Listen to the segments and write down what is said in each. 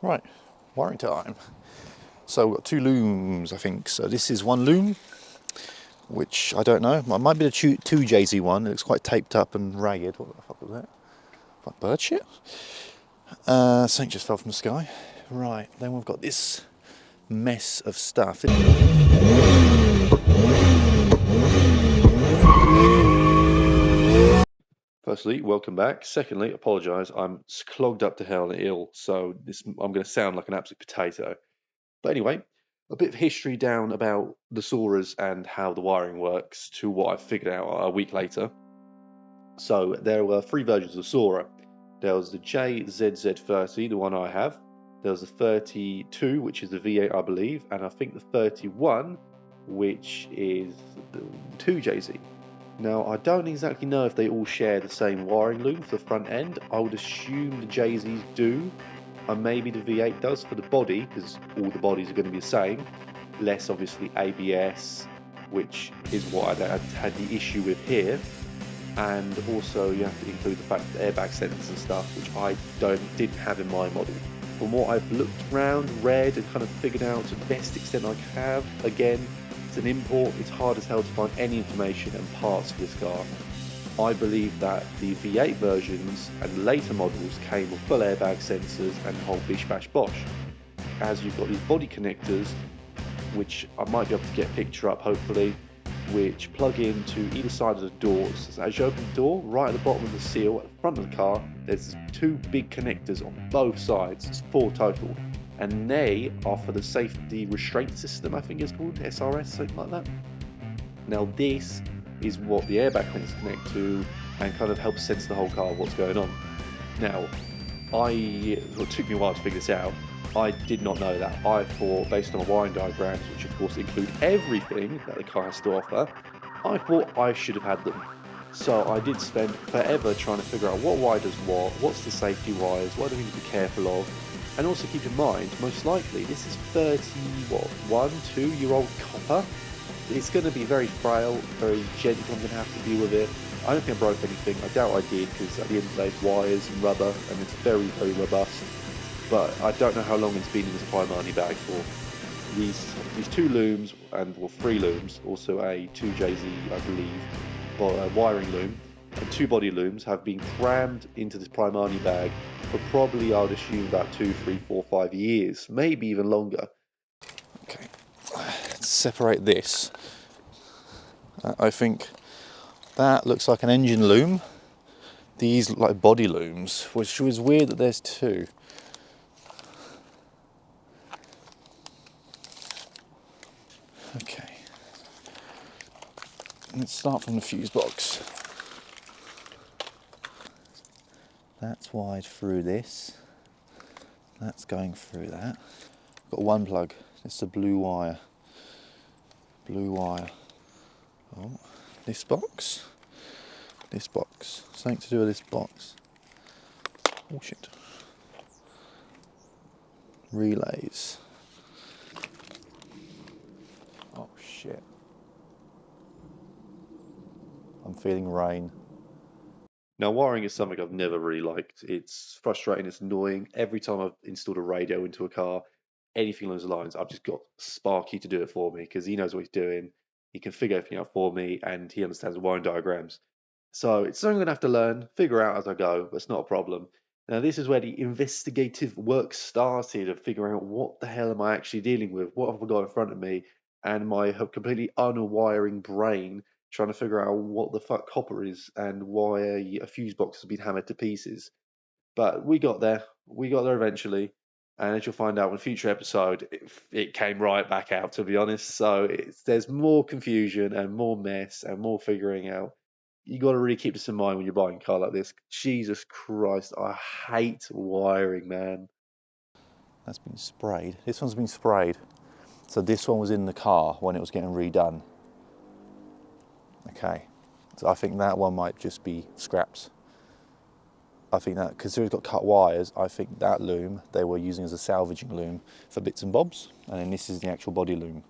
Right, wiring time. So we've got two looms, I think. So this is one loom, which I don't know. It might be the 2JZ one. It looks quite taped up and ragged. What the fuck was that? Like bird shit? Something just fell from the sky. Right, then we've got this mess of stuff. Firstly, welcome back. Secondly, apologise. I'm clogged up to hell and ill, so I'm going to sound like an absolute potato. But anyway, a bit of history down about the Soarers and how the wiring works to what I figured out a week later. So there were three versions of Soarer. There was the JZZ30, the one I have. There was the 32, which is the V8, I believe, and I think the 31, which is the 2JZ. Now, I don't exactly know if they all share the same wiring loom for the front end. I would assume the JZs do, and maybe the V8 does for the body, because all the bodies are going to be the same. Less, obviously, ABS, which is what I had the issue with here. And also, you have to include the fact that airbag sensors and stuff, which I didn't have in my model. From what I've looked around, read, and kind of figured out to the best extent I have, again, it's an import, it's hard as hell to find any information and parts for this car. I believe that the V8 versions and later models came with full airbag sensors and the whole bish bash bosh. As you've got these body connectors, which I might be able to get a picture up hopefully, which plug into either side of the doors. So as you open the door, right at the bottom of the seal at the front of the car, there's two big connectors on both sides. It's 4 total. And they are for the safety restraint system, I think it's called, SRS, something like that. Now this is what the airbag connectors connect to and kind of helps sense the whole car what's going on. Now, it took me a while to figure this out. I did not know that. I thought, based on wiring diagrams, which of course include everything that the car has to offer, I thought I should have had them. So I did spend forever trying to figure out what wire does what's the safety wires, what do we need to be careful of, and also keep in mind, most likely, this is 2-year-old copper. It's going to be very frail, very gentle. I'm going to have to deal with it. I don't think I broke anything. I doubt I did, because at the end of the day, it's wires and rubber, and it's very, very robust. But I don't know how long it's been in this Primani bag for. These two looms, and well, 3 looms, also a 2JZ, I believe, wiring loom, and 2 body looms have been crammed into this Primani bag for probably, I would assume, about 2, 3, 4, 5 years, maybe even longer. Okay, let's separate this. I think that looks like an engine loom. These look like body looms, which was weird that there's 2. Okay, let's start from the fuse box. That's wide through this. That's going through that. Got one plug. It's a blue wire. Blue wire. Oh, this box. This box. Something to do with this box. Oh shit. Relays. Oh shit. I'm feeling rain. Now, wiring is something I've never really liked. It's frustrating, it's annoying. Every time I've installed a radio into a car, anything along those lines, I've just got Sparky to do it for me because he knows what he's doing. He can figure everything out for me and he understands the wiring diagrams. So it's something I'm going to have to learn, figure out as I go, but it's not a problem. Now, this is where the investigative work started of figuring out what the hell am I actually dealing with? What have I got in front of me? And my completely unwiring brain trying to figure out what the fuck copper is and why a fuse box has been hammered to pieces. But we got there. We got there eventually. And as you'll find out in a future episode, it came right back out, to be honest. So there's more confusion and more mess and more figuring out. You got to really keep this in mind when you're buying a car like this. Jesus Christ, I hate wiring, man. That's been sprayed. This one's been sprayed. So this one was in the car when it was getting redone. Okay, so I think that one might just be scraps. I think that, because it's got cut wires, I think that loom they were using as a salvaging loom for bits and bobs, and then this is the actual body loom,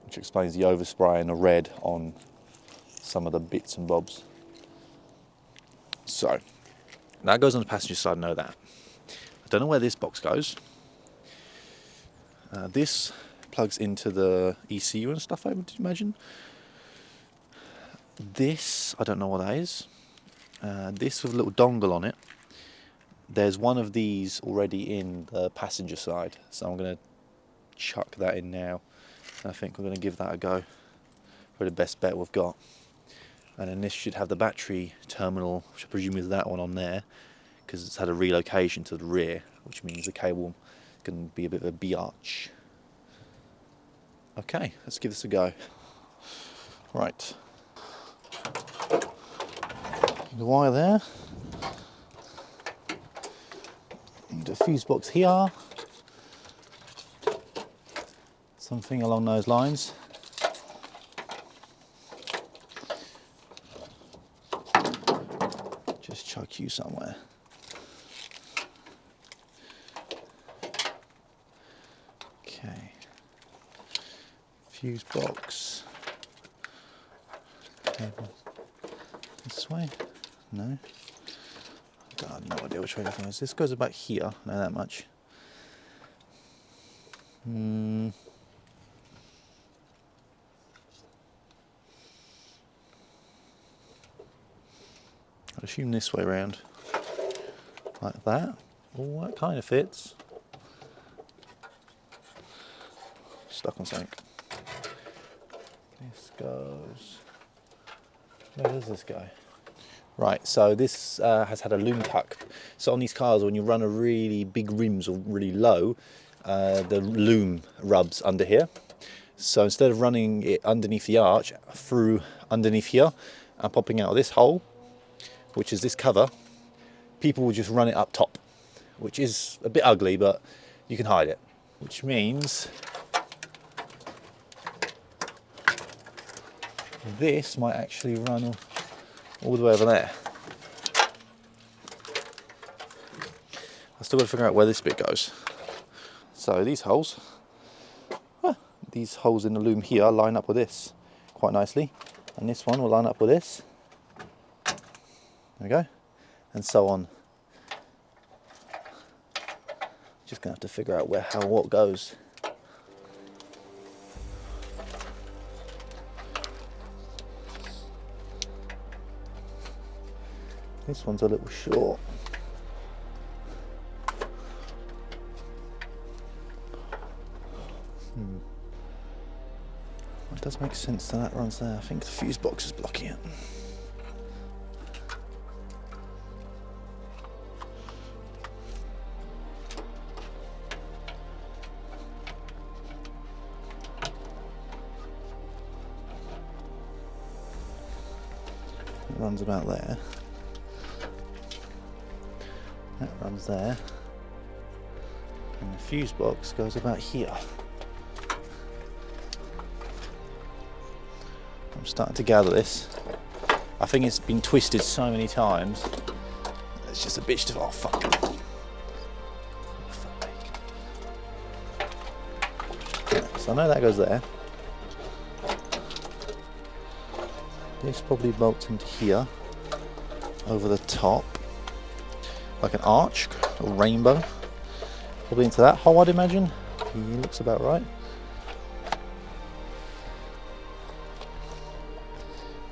which explains the overspray and the red on some of the bits and bobs. So, that goes on the passenger side, I know that. don't know where this box goes. This plugs into the ECU and stuff, I would imagine. This, I don't know what that is. This with a little dongle on it. There's one of these already in the passenger side, so I'm going to chuck that in now. I think we're going to give that a go. Probably the best bet we've got. And then this should have the battery terminal, which I presume is that one on there, because it's had a relocation to the rear, which means the cable can be a bit of a biatch. Okay, let's give this a go. Right. The wire there. The fuse box here. Something along those lines. Just chuck you somewhere. Okay. Fuse box. Cable. This way? No. I have no idea which way this goes. This goes about here, I know that much. I'd assume this way around. Like that. Oh, that kind of fits. Stuck on something. This goes... Where does this go? Right, so this has had a loom tuck. So on these cars, when you run a really big rims or really low, the loom rubs under here. So instead of running it underneath the arch, through underneath here, and popping out of this hole, which is this cover, people will just run it up top, which is a bit ugly, but you can hide it. Which means this might actually run all the way over there. I've still got to figure out where this bit goes. So these holes in the loom here line up with this quite nicely, and this one will line up with this. There we go, and so on. Just gonna have to figure out where, how, what goes. This one's a little short. It does make sense that runs there. I think the fuse box is blocking it. It runs about there. That runs there. And the fuse box goes about here. I'm starting to gather this. I think it's been twisted so many times. It's just a bitch to... Oh, fuck. Yeah, so I know that goes there. This probably bolts into here, over the top, like an arch, a rainbow. Probably into that hole, I'd imagine. He looks about right.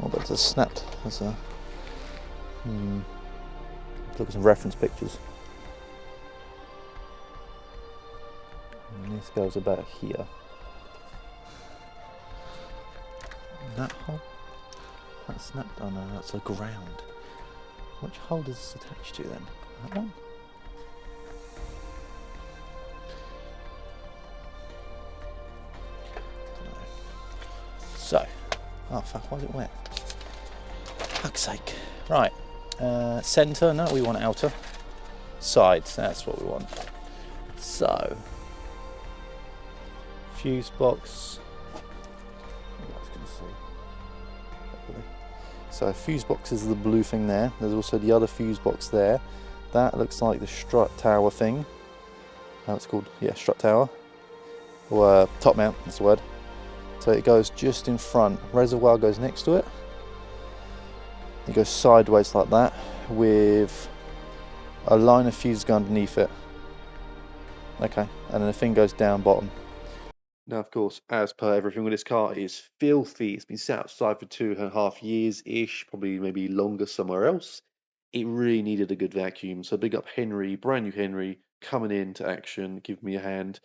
Oh, but it's snapped. That's a... Look at some reference pictures. And this goes about here. That hole? That's snapped. Oh no, that's a ground. Which hole does this attach to then? That one? No. So, oh fuck, why is it wet? Fuck's sake. Right, centre, no, we want outer. Sides, that's what we want. So, fuse box. So fuse box is the blue thing there. There's also the other fuse box there. That looks like the strut tower thing. How it's called? Yeah, strut tower. Or top mount, that's the word. So it goes just in front. Reservoir goes next to it. It goes sideways like that with a line of fuse going underneath it. Okay, and then the thing goes down bottom. Now, of course, as per everything with this car, it is filthy. It's been sat outside for 2.5 years-ish, probably maybe longer somewhere else. It really needed a good vacuum. So big up Henry, brand new Henry, coming into action, give me a hand.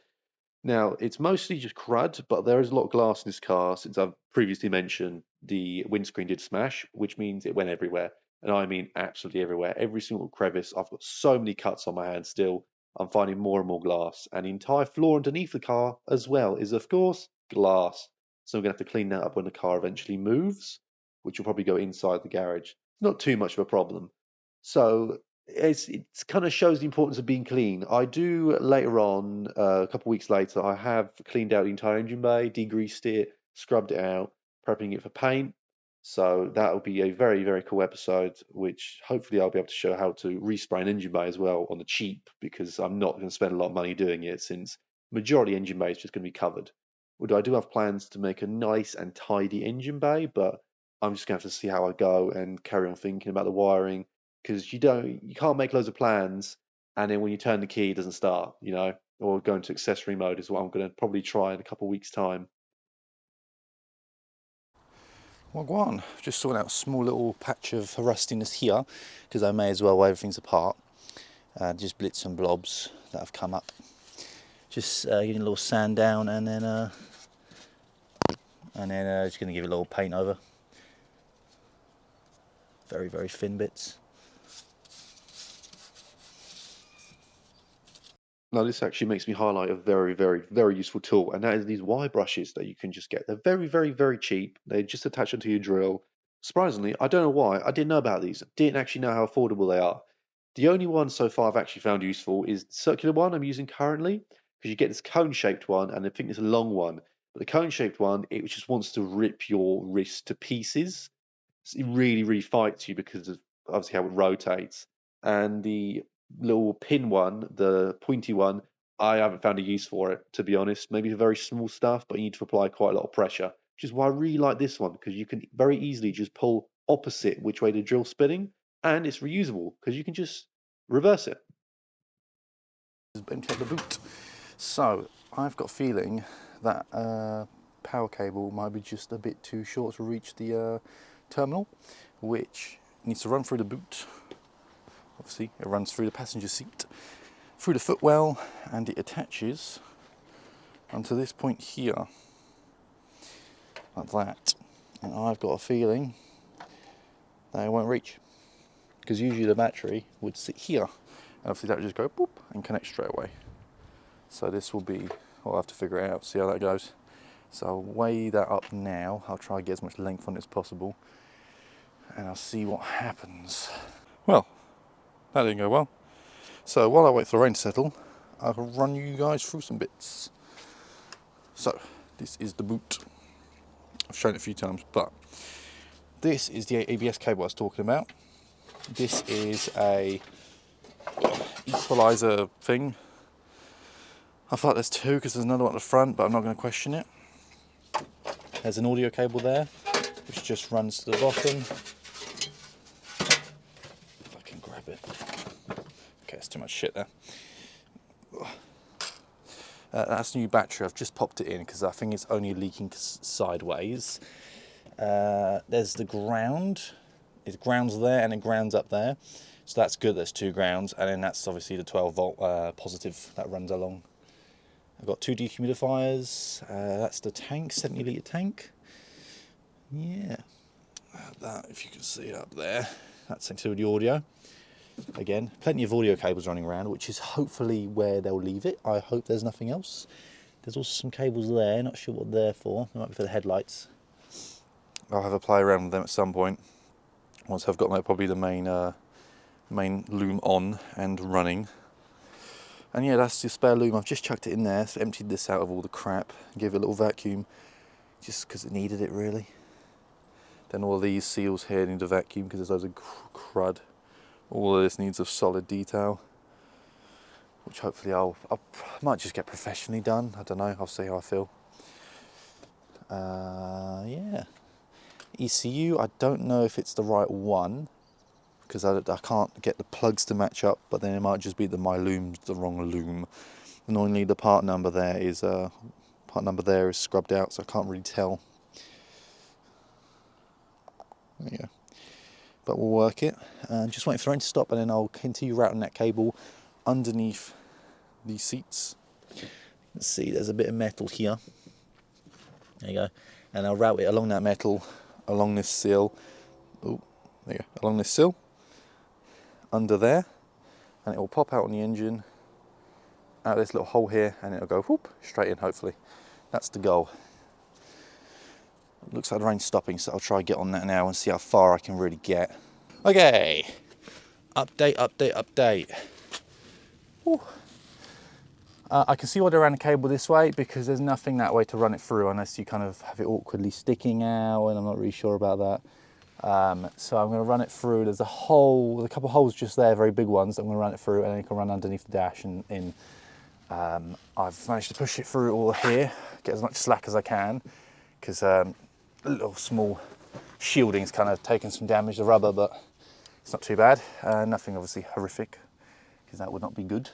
Now, it's mostly just crud, but there is a lot of glass in this car. Since I've previously mentioned, the windscreen did smash, which means it went everywhere. And I mean absolutely everywhere. Every single crevice. I've got so many cuts on my hand still. I'm finding more and more glass. And the entire floor underneath the car as well is, of course, glass. So I'm going to have to clean that up when the car eventually moves, which will probably go inside the garage. Not too much of a problem. So it's kind of shows the importance of being clean. I do later on, a couple of weeks later, I have cleaned out the entire engine bay, degreased it, scrubbed it out, prepping it for paint. So that will be a very, very cool episode, which hopefully I'll be able to show how to respray an engine bay as well on the cheap, because I'm not going to spend a lot of money doing it since majority engine bay is just going to be covered. Although I do have plans to make a nice and tidy engine bay, but I'm just going to have to see how I go and carry on thinking about the wiring because you can't make loads of plans and then when you turn the key it doesn't start, or go into accessory mode is what I'm going to probably try in a couple of weeks' time. Well, go on. Just sorting out a small little patch of rustiness here because I may as well wear everything's apart. Just blits and blobs that have come up. Just getting a little sand down and then just going to give it a little paint over. Very, very thin bits. Now, this actually makes me highlight a very, very, very useful tool, and that is these wire brushes that you can just get. They're very, very, very cheap. They just attach onto your drill. Surprisingly, I don't know why. I didn't know about these. I didn't actually know how affordable they are. The only one so far I've actually found useful is the circular one I'm using currently, because you get this cone-shaped one, and I think it's a long one. But the cone-shaped one, it just wants to rip your wrist to pieces. It really, really fights you because of obviously how it rotates. And the little pin one, the pointy one, I haven't found a use for it, to be honest. Maybe for very small stuff, but you need to apply quite a lot of pressure, which is why I really like this one, because you can very easily just pull opposite which way the drill's spinning, and it's reusable, because you can just reverse it. Empty out the boot. So, I've got a feeling that power cable might be just a bit too short to reach the terminal, which needs to run through the boot. Obviously, it runs through the passenger seat, through the footwell, and it attaches onto this point here, like that. And I've got a feeling that it won't reach, because usually the battery would sit here, and obviously that would just go boop and connect straight away. So this will be, I'll have to figure it out, see how that goes. So I'll weigh that up now. I'll try and get as much length on it as possible, and I'll see what happens. Well, that didn't go well. So while I wait for the rain to settle, I'll run you guys through some bits. So this is the boot. I've shown it a few times, but this is the ABS cable I was talking about. This is a equalizer thing. I thought there's two because there's another one at the front, but I'm not going to question it. There's an audio cable there, which just runs to the bottom. If I can grab it. Okay, it's too much shit there. That's a new battery. I've just popped it in because I think it's only leaking sideways. There's the ground. It grounds there and it grounds up there. So that's good, there's two grounds. And then that's obviously the 12 volt positive that runs along. I've got two dehumidifiers. That's the tank, 70 litre tank. Yeah, that, if you can see it up there, that's into the audio. Again, plenty of audio cables running around, which is hopefully where they'll leave it. I hope there's nothing else. There's also some cables there, not sure what they're for. They might be for the headlights. I'll have a play around with them at some point. Once I've got probably the main loom on and running. And yeah, that's the spare loom. I've just chucked it in there, so emptied this out of all the crap, gave it a little vacuum, just because it needed it really. Then all these seals here need a vacuum because there's loads of crud. All of this needs a solid detail, which hopefully I might just get professionally done. I don't know, I'll see how I feel. Yeah. ECU, I don't know if it's the right one, because I can't get the plugs to match up, but then it might just be that my loom's the wrong loom. Annoyingly, the part number there is scrubbed out, so I can't really tell. There you go. But we'll work it. Just waiting for the rain to stop, and then I'll continue routing that cable underneath these seats. Let's see, there's a bit of metal here. There you go. And I'll route it along that metal, along this sill. Oh, there you go. Along this sill, under there, and it will pop out on the engine, out this little hole here, and it'll go whoop, straight in, hopefully. That's the goal. It looks like the rain's stopping, so I'll try and get on that now and see how far I can really get. Okay, update. Whew. I can see why they ran the cable this way, because there's nothing that way to run it through unless you kind of have it awkwardly sticking out, and I'm not really sure about that. So I'm going to run it through. There's a couple of holes just there, very big ones. I'm going to run it through, and then you can run underneath the dash and in. I've managed to push it through all here, get as much slack as I can, because little small shielding's kind of taken some damage, the rubber, but it's not too bad. Nothing obviously horrific, because that would not be good.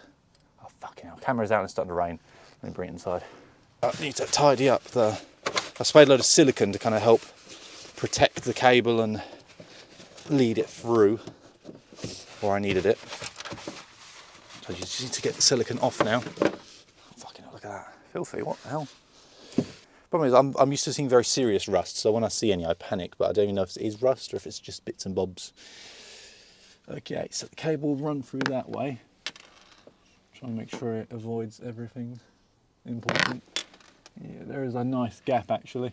Oh fucking hell, camera's out and it's starting to rain. Let me bring it inside. I need to tidy up I sprayed a load of silicone to kind of help protect the cable and lead it through, or I needed it. So you just need to get the silicone off now. Oh, fucking hell, look at that. Filthy, what the hell? Problem is, I'm used to seeing very serious rust, so when I see any, I panic, but I don't even know if it is rust or if it's just bits and bobs. Okay, so the cable will run through that way. Try and make sure it avoids everything important. Yeah, there is a nice gap actually.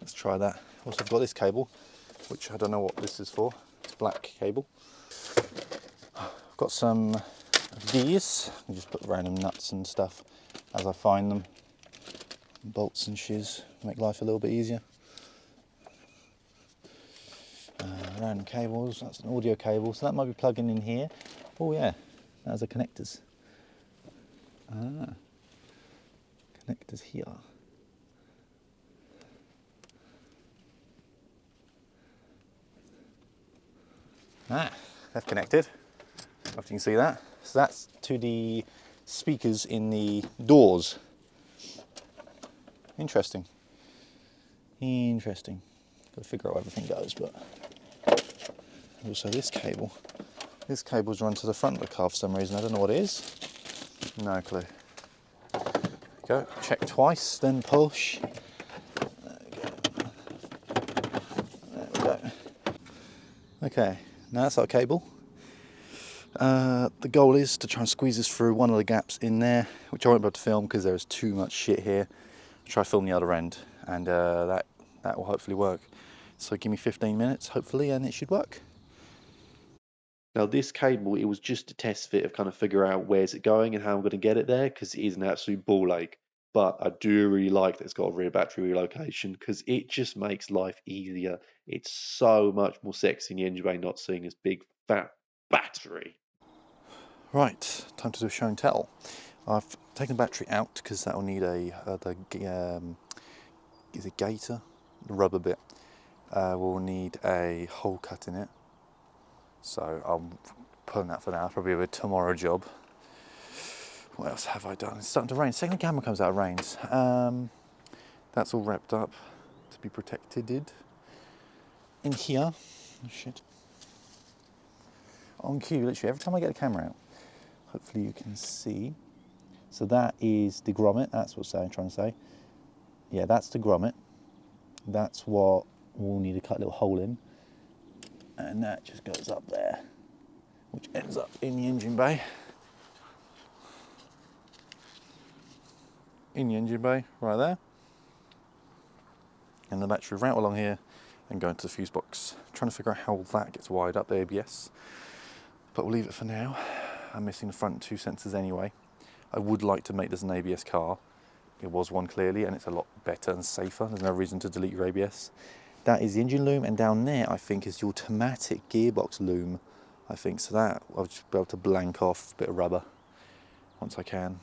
Let's try that. Also, I've got this cable, which I don't know what this is for. It's black cable. I've got some of these. I just put random nuts and stuff as I find them. Bolts and shiz, make life a little bit easier. Random cables, that's an audio cable, so that might be plugging in here. Oh yeah, that's the connectors. Connectors here. They've connected. Hope you can see that. So that's to the speakers in the doors. Interesting. Got to figure out how everything goes, but also this cable's run to the front of the car for some reason. I don't know what it is. No clue. Go. Check twice, then push. There we go. Okay, now that's our cable. The goal is to try and squeeze this through one of the gaps in there, which I won't be able to film because there's too much shit here. Try to film the other end, and that will hopefully work. So give me 15 minutes, hopefully, and it should work. Now this cable, it was just a test fit of kind of figure out where's it going and how I'm going to get it there, because it is an absolute ball ache. But I do really like that it's got a rear battery relocation, because it just makes life easier. It's so much more sexy in the engine bay not seeing this big fat battery. Right, time to do a show and tell. I've taken the battery out because that will need is it gator? The rubber bit. We'll need a hole cut in it. So I'm pulling that for now, probably a tomorrow job. What else have I done? It's starting to rain. Second camera comes out, it rains. That's all wrapped up to be protected. In here, oh shit. On cue, literally, every time I get the camera out, hopefully you can see. So that is the grommet, that's what I'm trying to say. Yeah, that's the grommet. That's what we'll need to cut a little hole in. And that just goes up there, which ends up in the engine bay. In the engine bay, right there. And the battery route along here and go into the fuse box. Trying to figure out how that gets wired up the ABS. But we'll leave it for now. I'm missing the front two sensors anyway. I would like to make this an ABS car. It was one clearly, and it's a lot better and safer. There's no reason to delete your ABS. That is the engine loom, and down there I think is the automatic gearbox loom. I think so. That I'll just be able to blank off a bit of rubber once I can.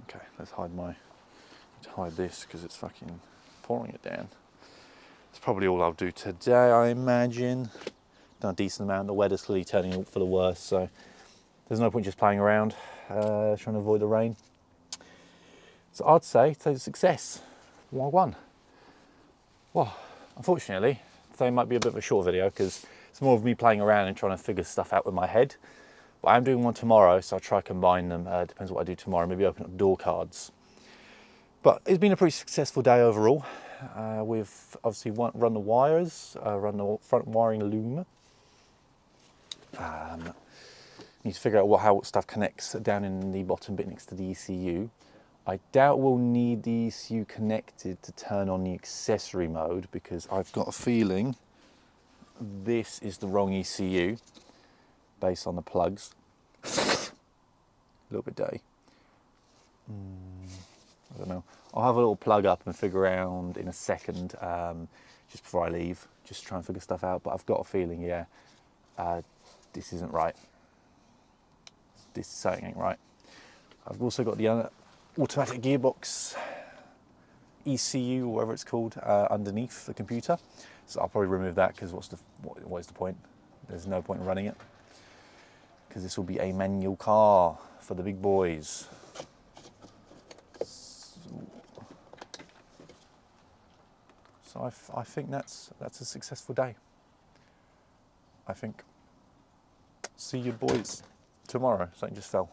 Okay, let's hide this because it's fucking pouring it down. That's probably all I'll do today, I imagine. Done a decent amount. The weather's clearly turning for the worse, so there's no point just playing around, trying to avoid the rain. So I'd say it's a success. 1-1. Well, unfortunately, today might be a bit of a short video because it's more of me playing around and trying to figure stuff out with my head. But I'm doing one tomorrow, so I'll try to combine them. Depends what I do tomorrow. Maybe open up door cards. But it's been a pretty successful day overall. We've obviously run the wires, run the front wiring loom. Need to figure out how stuff connects down in the bottom bit next to the ECU. I doubt we'll need the ECU connected to turn on the accessory mode because I've got a feeling this is the wrong ECU based on the plugs. A little bit dirty. I don't know. I'll have a little plug up and figure around in a second, just before I leave. Just try and figure stuff out. But I've got a feeling, yeah, this isn't right. This something ain't right. I've also got the automatic gearbox ECU, or whatever it's called, underneath the computer. So I'll probably remove that because what is the point? There's no point in running it because this will be a manual car for the big boys. So I think that's a successful day. I think. See you boys tomorrow. Something just fell.